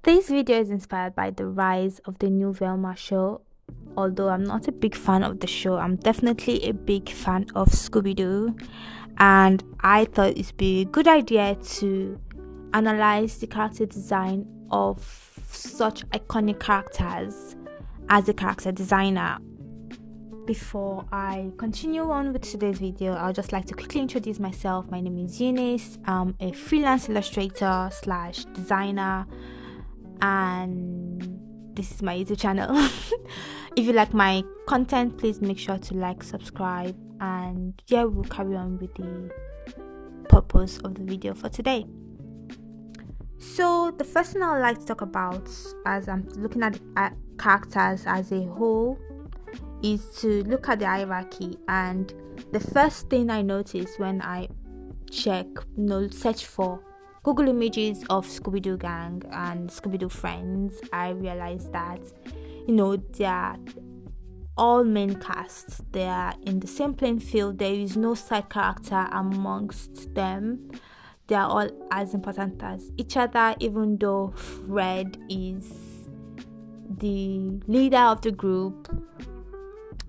This video is inspired by the rise of the new Velma show. Although I'm not a big fan of the show, I'm definitely a big fan of Scooby-Doo, and I thought it'd be a good idea to analyze the character design of such iconic characters as a character designer. Before I continue on with today's video, I would just like to quickly introduce myself. My name is Eunice. I'm a freelance illustrator / designer, and this is my YouTube channel. If you like my content, please make sure to like, subscribe, and yeah, we'll carry on with the purpose of the video for today. So the first thing I would like to talk about, as I'm looking at the characters as a whole, is to look at the hierarchy. And the first thing I noticed when I search for Google images of Scooby-Doo gang and Scooby-Doo friends, I realized that they are all main casts. They are in the same playing field. There is no side character amongst them. They are all as important as each other, even though Fred is the leader of the group,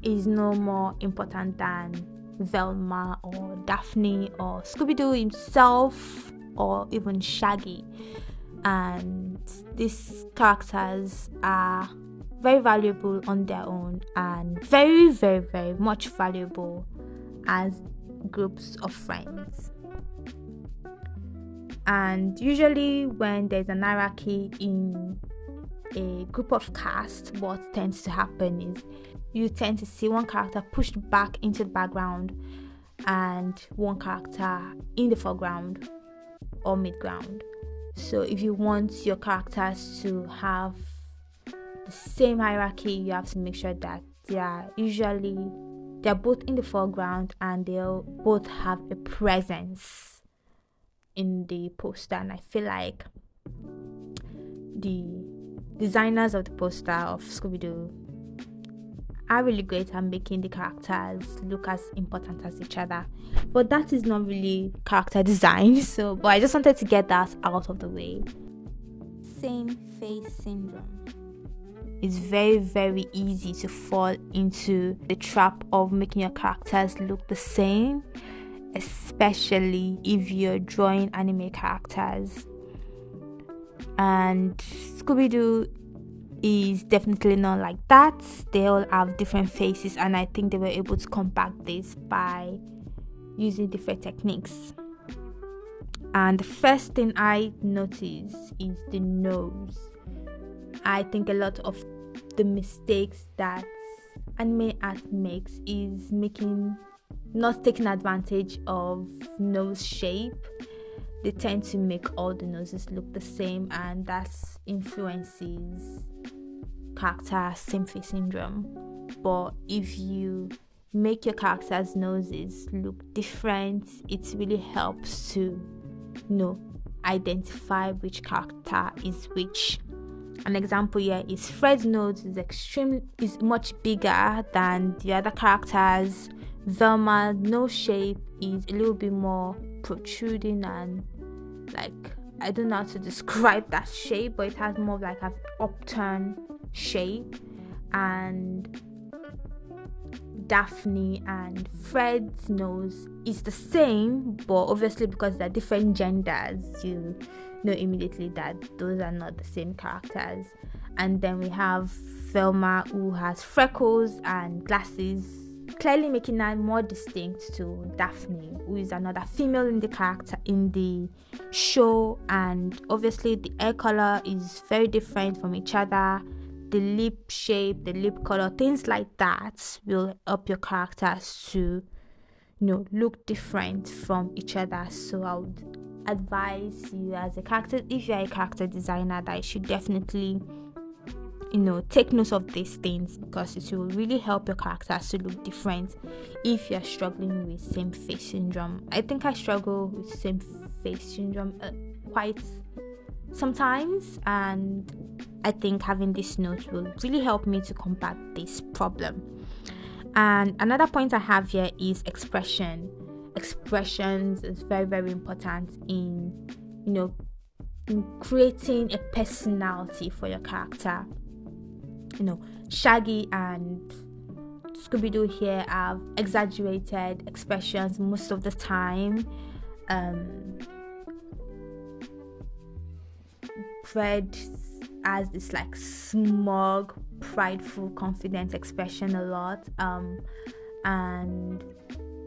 is no more important than Velma or Daphne or Scooby-Doo himself or even Shaggy. And these characters are very valuable on their own and very, very, very much valuable as groups of friends. And usually when there's an hierarchy in a group of cast, what tends to happen is you tend to see one character pushed back into the background and one character in the foreground or mid-ground. So if you want your characters to have the same hierarchy, you have to make sure that they're both in the foreground and they'll both have a presence in the poster. And I feel like the designers of the poster of Scooby-Doo are really great at making the characters look as important as each other. But that is not really character design, but I just wanted to get that out of the way. Same face syndrome. It's very, very easy to fall into the trap of making your characters look the same, especially if you're drawing anime characters. And Scooby-Doo is definitely not like that. They all have different faces, and I think they were able to combat this by using different techniques. And the first thing I noticed is the nose. I think a lot of the mistakes that anime art makes is not taking advantage of nose shape. They tend to make all the noses look the same, and that influences character same face syndrome. But if you make your characters' noses look different, it really helps to identify which character is which. An example here is Fred's nose is much bigger than the other characters. Velma's nose shape is a little bit more protruding, and I don't know how to describe that shape, but it has more of like an upturn shape. And Daphne and Fred's nose is the same, but obviously because they're different genders, you know immediately that those are not the same characters. And then we have Velma, who has freckles and glasses, clearly making her more distinct to Daphne, who is another female in the show. And obviously the hair color is very different from each other. The lip shape, the lip color, things like that will help your characters to look different from each other. So I would advise you, as a character, if you're a character designer, that you should definitely take note of these things, because it will really help your characters to look different if you're struggling with same face syndrome. I think I struggle with same face syndrome quite sometimes, and I think having this note will really help me to combat this problem. And another point I have here is expressions is very, very important in in creating a personality for your character. Shaggy and Scooby-Doo here have exaggerated expressions most of the time. Fred has this like smug, prideful, confident expression a lot, and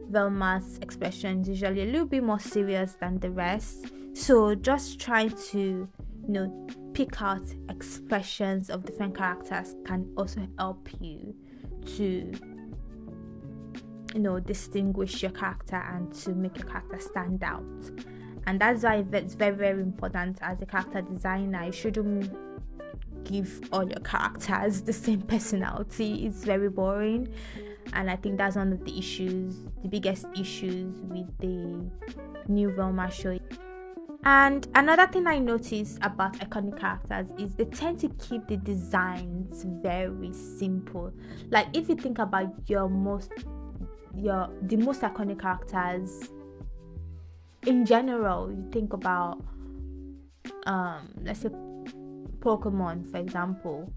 Velma's expression is usually a little bit more serious than the rest. So just try to pick out expressions of different characters can also help you to distinguish your character and to make your character stand out. And that's why it's very, very important as a character designer. You shouldn't give all your characters the same personality. It's very boring, and I think that's one of the biggest issues with the new Velma show. And another thing I noticed about iconic characters is they tend to keep the designs very simple. Like if you think about the most iconic characters in general, you think about let's say Pokemon, for example.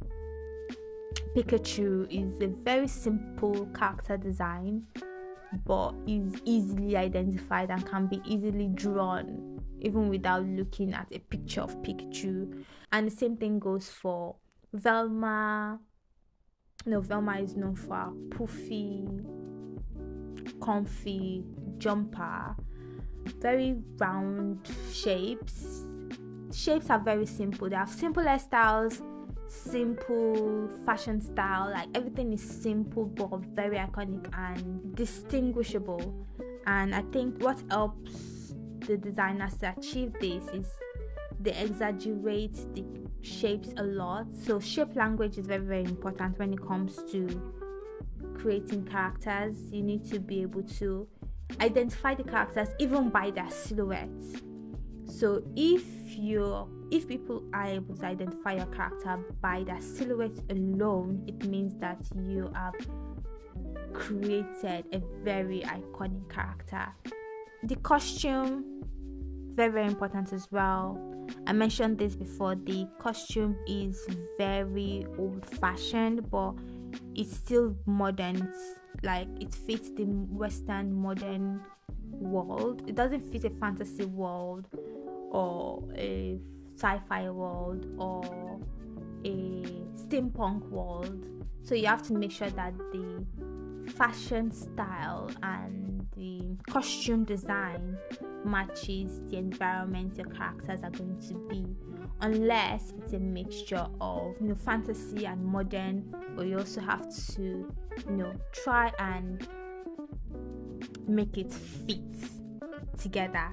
Pikachu is a very simple character design, but is easily identified and can be easily drawn even without looking at a picture of Pikachu. And the same thing goes for Velma. Velma is known for a poofy, comfy jumper, very round shapes. Shapes are very simple. They have simple hairstyles, simple fashion style. Like everything is simple but very iconic and distinguishable. And I think what helps the designers to achieve this is they exaggerate the shapes a lot. So shape language is very, very important when it comes to creating characters. You need to be able to identify the characters even by their silhouettes. So if people are able to identify your character by their silhouette alone, it means that you have created a very iconic character. The costume, very, very important as well. I mentioned this before. The costume is very old-fashioned, but it's still modern. It's like it fits the Western modern world. It doesn't fit a fantasy world or a sci-fi world or a steampunk world. So you have to make sure that the fashion style and the costume design matches the environment your characters are going to be, unless it's a mixture of fantasy and modern, but you also have to try and make it fit together.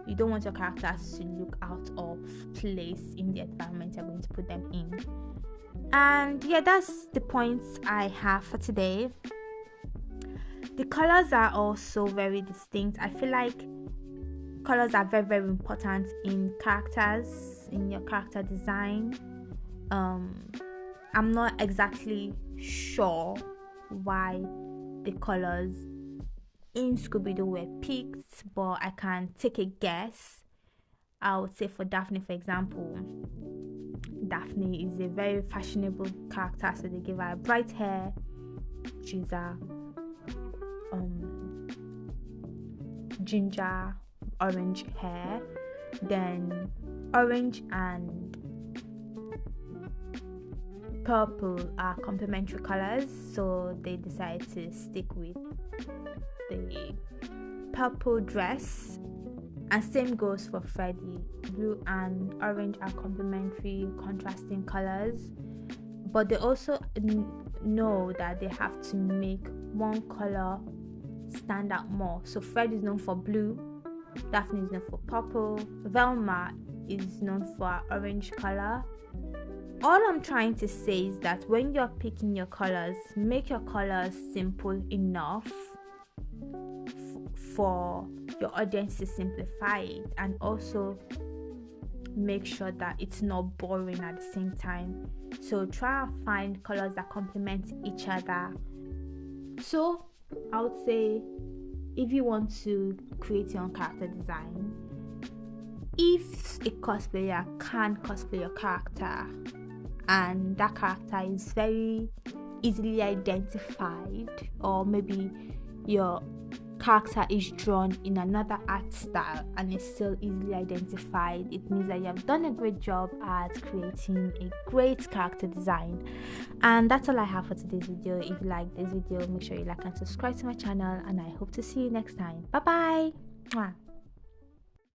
You don't want your characters to look out of place in the environment you're going to put them in. And yeah, that's the points I have for today. The colors are also very distinct. I feel like colors are very, very important in characters, in your character design. I'm not exactly sure why the colors in Scooby-Doo were picked, but I can take a guess. I would say for Daphne, for example, Daphne is a very fashionable character, so they give her bright hair. She's a ginger orange hair. Then orange and purple are complementary colors, so they decided to stick with the purple dress. And same goes for Freddy. Blue and orange are complementary, contrasting colors, but they also know that they have to make one color stand out more. So Freddy is known for blue, Daphne is known for purple, Velma is known for orange color. All I'm trying to say is that when you're picking your colors, make your colors simple enough for your audience to simplify it, and also make sure that it's not boring at the same time. So try and find colors that complement each other. So I would say, if you want to create your own character design, if a cosplayer can cosplay your character and that character is very easily identified, or maybe your character is drawn in another art style and is still easily identified, it means that you have done a great job at creating a great character design. And that's all I have for today's video. If you like this video, make sure you like and subscribe to my channel, and I hope to see you next time. Bye bye.